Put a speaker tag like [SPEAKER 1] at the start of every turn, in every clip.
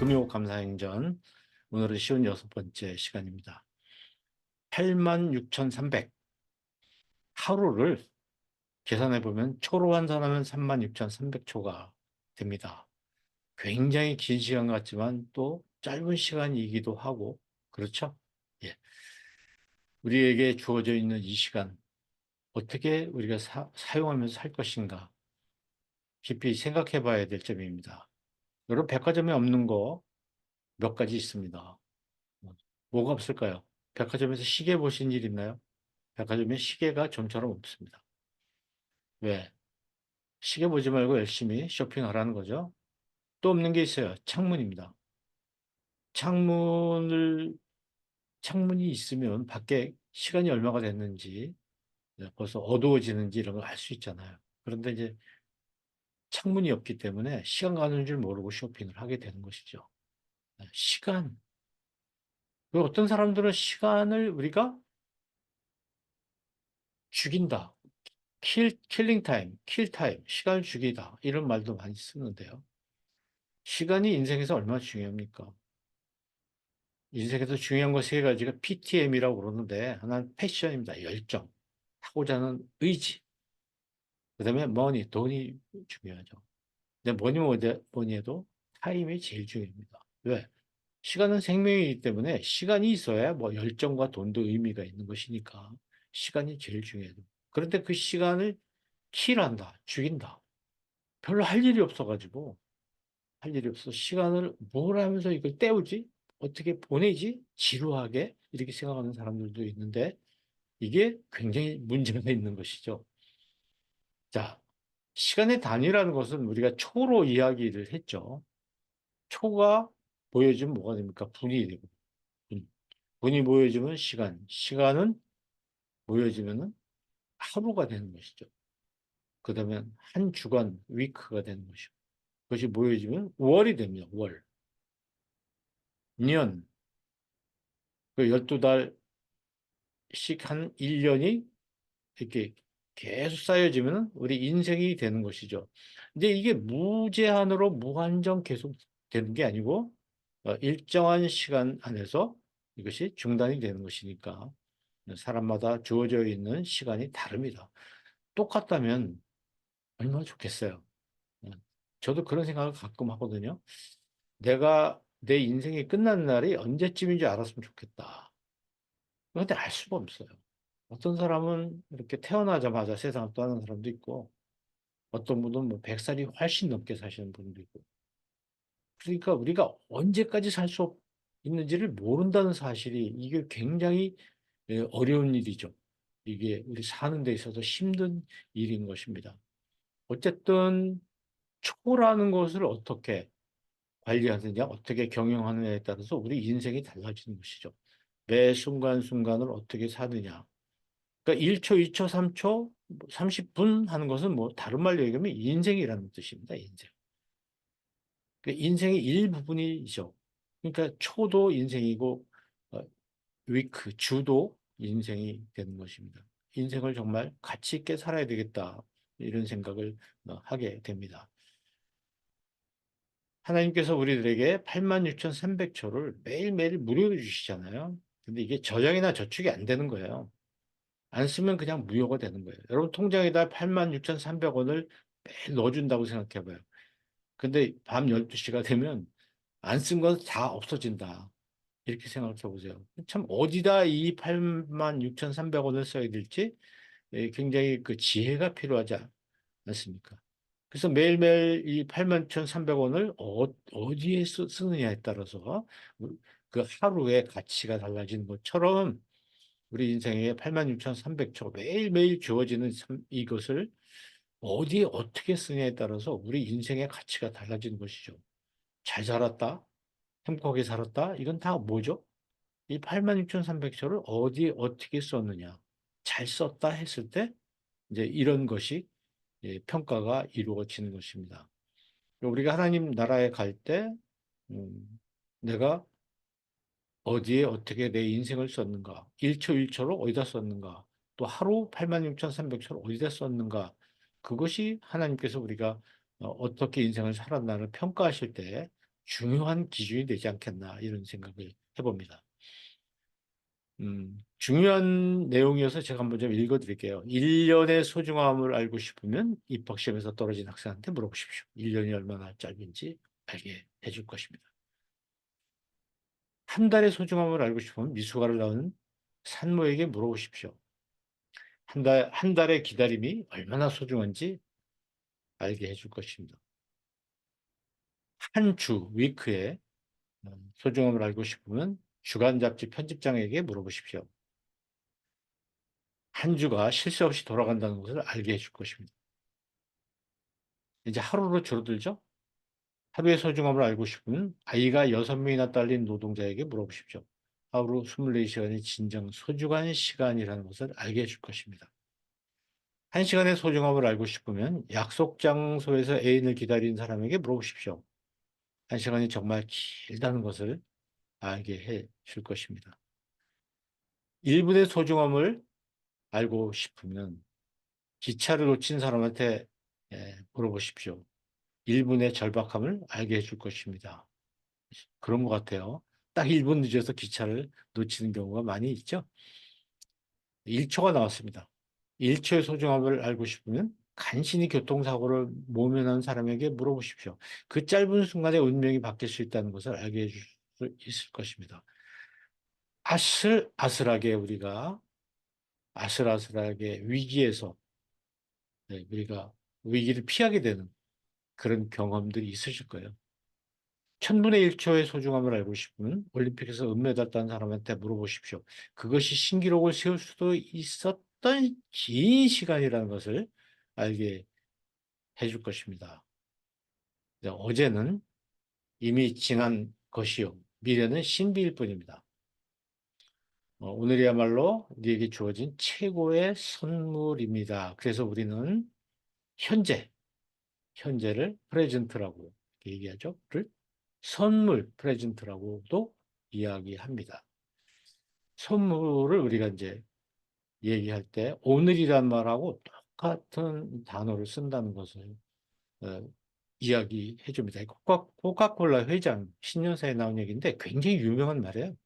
[SPEAKER 1] 금요감사행전 오늘은 쉬운 6번째 시간입니다. 86,300 하루를 계산해 보면 초로 환산하면 36,300초가 됩니다. 굉장히 긴 시간 같지만 또 짧은 시간이기도 하고 그렇죠? 예. 우리에게 주어져 있는 이 시간 어떻게 우리가 사용하면서 살 것인가 깊이 생각해 봐야 될 점입니다. 여러분 백화점에 없는 거 몇 가지 있습니다. 뭐가 없을까요? 백화점에서 시계 보신 일 있나요? 백화점에 시계가 좀처럼 없습니다. 왜? 시계 보지 말고 열심히 쇼핑하라는 거죠. 또 없는 게 있어요. 창문입니다. 창문을, 창문이 있으면 밖에 시간이 얼마가 됐는지, 벌써 어두워지는지 이런 걸 알 수 있잖아요. 그런데 이제 창문이 없기 때문에 시간 가는 줄 모르고 쇼핑을 하게 되는 것이죠. 시간. 그리고 어떤 사람들은 시간을 우리가 죽인다. 킬링 타임, 킬 타임, 시간을 죽이다. 이런 말도 많이 쓰는데요. 시간이 인생에서 얼마나 중요합니까? 인생에서 중요한 거 세 가지가 PTM이라고 그러는데, 하나는 패션입니다. 열정. 하고자 하는 의지. 그 다음에 머니, 돈이 중요하죠. 근데 뭐니 해도 타임이 제일 중요합니다. 왜? 시간은 생명이기 때문에 시간이 있어야 뭐 열정과 돈도 의미가 있는 것이니까 시간이 제일 중요해요. 그런데 그 시간을 킬한다, 죽인다. 별로 할 일이 없어가지고 할 일이 없어. 시간을 뭘 하면서 이걸 때우지? 어떻게 보내지? 지루하게 이렇게 생각하는 사람들도 있는데 이게 굉장히 문제가 있는 것이죠. 자, 시간의 단위라는 것은 우리가 초로 이야기를 했죠. 초가 보여지면 뭐가 됩니까? 분이 되고 분. 분이 모여지면 시간, 시간은 모여지면 하루가 되는 것이죠. 그다음에 한 주간, 위크가 되는 것이고 그것이 모여지면 월이 됩니다. 월, 년, 그 12달씩 한 1년이 이렇게 계속 쌓여지면 우리 인생이 되는 것이죠. 근데 이게 무제한으로 무한정 계속 되는 게 아니고 일정한 시간 안에서 이것이 중단이 되는 것이니까 사람마다 주어져 있는 시간이 다릅니다. 똑같다면 얼마나 좋겠어요. 어, 저도 그런 생각을 가끔 하거든요. 내가 내 인생이 끝나는 날이 언제쯤인 줄 알았으면 좋겠다. 그런데 알 수가 없어요. 어떤 사람은 이렇게 태어나자마자 세상을 떠나는 사람도 있고, 어떤 분은 뭐 100살이 훨씬 넘게 사시는 분도 있고. 그러니까 우리가 언제까지 살 수 있는지를 모른다는 사실이 이게 굉장히 어려운 일이죠. 이게 우리 사는 데 있어서 힘든 일인 것입니다. 어쨌든 초라는 것을 어떻게 관리하느냐, 어떻게 경영하느냐에 따라서 우리 인생이 달라지는 것이죠. 매 순간순간을 어떻게 사느냐. 그러니까 1초, 2초, 3초, 30분 하는 것은 뭐 다른 말로 얘기하면 인생이라는 뜻입니다. 인생. 그러니까 인생의 일부분이죠. 그러니까 초도 인생이고 어, 위크, 주도 인생이 되는 것입니다. 인생을 정말 가치 있게 살아야 되겠다. 이런 생각을 하게 됩니다. 하나님께서 우리들에게 86,300초를 매일매일 무료로 주시잖아요. 근데 이게 저장이나 저축이 안 되는 거예요. 안 쓰면 그냥 무효가 되는 거예요. 여러분 통장에다 86,300원을 매일 넣어준다고 생각해 봐요. 근데 밤 12시가 되면 안 쓴 건 다 없어진다. 이렇게 생각해 보세요. 참 어디다 이 86,300원을 써야 될지 굉장히 그 지혜가 필요하지 않습니까? 그래서 매일매일 이 81,300원을 어디에 쓰느냐에 따라서 그 하루의 가치가 달라지는 것처럼 우리 인생에 86,300초 매일매일 주어지는 이것을 어디에 어떻게 쓰냐에 따라서 우리 인생의 가치가 달라지는 것이죠. 잘 살았다, 행복하게 살았다, 이건 다 뭐죠? 이 86,300초를 어디에 어떻게 썼느냐. 잘 썼다 했을 때 이제 이런 것이 평가가 이루어지는 것입니다. 우리가 하나님 나라에 갈 때, 내가 어디에 어떻게 내 인생을 썼는가, 1초 1초로 어디다 썼는가, 또 하루 86,300초를 어디다 썼는가, 그것이 하나님께서 우리가 어떻게 인생을 살았나를 평가하실 때 중요한 기준이 되지 않겠나 이런 생각을 해봅니다. 중요한 내용이어서 제가 한번 좀 읽어드릴게요. 1년의 소중함을 알고 싶으면 입학시험에서 떨어진 학생한테 물어보십시오. 1년이 얼마나 짧은지 알게 해줄 것입니다. 한 달의 소중함을 알고 싶으면 미숫가루 나오는 산모에게 물어보십시오. 한 달의 기다림이 얼마나 소중한지 알게 해줄 것입니다. 한 주, 위크의 소중함을 알고 싶으면 주간 잡지 편집장에게 물어보십시오. 한 주가 실수 없이 돌아간다는 것을 알게 해줄 것입니다. 이제 하루로 줄어들죠? 하루의 소중함을 알고 싶으면 아이가 6명이나 딸린 노동자에게 물어보십시오. 하루 24시간이 진정 소중한 시간이라는 것을 알게 해줄 것입니다. 한 시간의 소중함을 알고 싶으면 약속 장소에서 애인을 기다리는 사람에게 물어보십시오. 한 시간이 정말 길다는 것을 알게 해 줄 것입니다. 1분의 소중함을 알고 싶으면 기차를 놓친 사람한테 물어보십시오. 1분의 절박함을 알게 해줄 것입니다. 그런 것 같아요. 딱 1분 늦어서 기차를 놓치는 경우가 많이 있죠. 1초가 나왔습니다. 1초의 소중함을 알고 싶으면 간신히 교통사고를 모면한 사람에게 물어보십시오. 그 짧은 순간에 운명이 바뀔 수 있다는 것을 알게 해줄 수 있을 것입니다. 아슬아슬하게 우리가 아슬아슬하게 위기에서 우리가 위기를 피하게 되는 그런 경험들이 있으실 거예요. 1,000분의 1초의 소중함을 알고 싶으면 올림픽에서 은메달 딴 사람한테 물어보십시오. 그것이 신기록을 세울 수도 있었던 긴 시간이라는 것을 알게 해줄 것입니다. 어제는 이미 지난 것이요. 미래는 신비일 뿐입니다. 오늘이야말로 우리에게 주어진 최고의 선물입니다. 그래서 우리는 현재를 프레젠트라고 얘기하죠. 를 선물 프레젠트라고도 이야기합니다. 선물을 우리가 이제 얘기할 때 오늘이란 말하고 똑같은 단어를 쓴다는 것을 어, 이야기해 줍니다. 코카콜라 회장 신년사에 나온 얘기인데 굉장히 유명한 말이에요.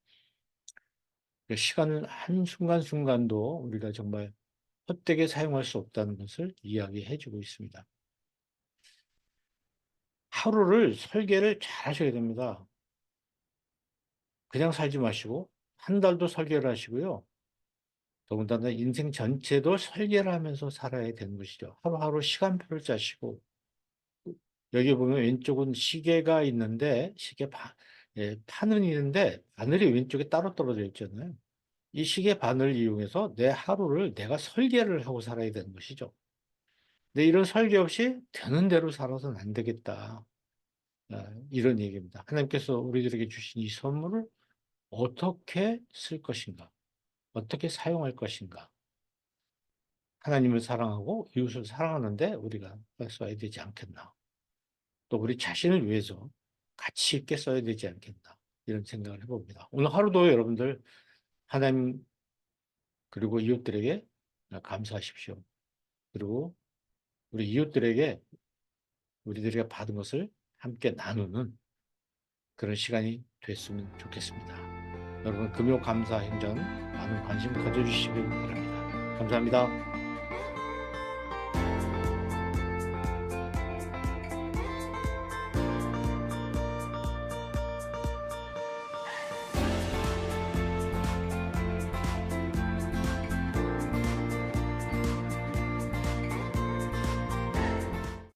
[SPEAKER 1] 시간을 한순간순간도 우리가 정말 헛되게 사용할 수 없다는 것을 이야기해 주고 있습니다. 하루를 설계를 잘 하셔야 됩니다. 그냥 살지 마시고 한 달도 설계를 하시고요. 더군다나 인생 전체도 설계를 하면서 살아야 되는 것이죠. 하루하루 시간표를 짜시고 여기 보면 왼쪽은 시계가 있는데 바늘이 있는데 바늘이 왼쪽에 따로 떨어져 있잖아요. 이 시계 바늘을 이용해서 내 하루를 내가 설계를 하고 살아야 되는 것이죠. 근데 이런 설계 없이 되는 대로 살아서는 안 되겠다. 이런 얘기입니다. 하나님께서 우리들에게 주신 이 선물을 어떻게 쓸 것인가? 어떻게 사용할 것인가? 하나님을 사랑하고 이웃을 사랑하는데 우리가 써야 되지 않겠나. 또 우리 자신을 위해서 가치 있게 써야 되지 않겠나. 이런 생각을 해봅니다. 오늘 하루도 여러분들 하나님 그리고 이웃들에게 감사하십시오. 그리고 우리 이웃들에게 우리들이 받은 것을 함께 나누는 그런 시간이 됐으면 좋겠습니다. 여러분 금요 감사 행전 많은 관심 가져주시길 바랍니다. 감사합니다.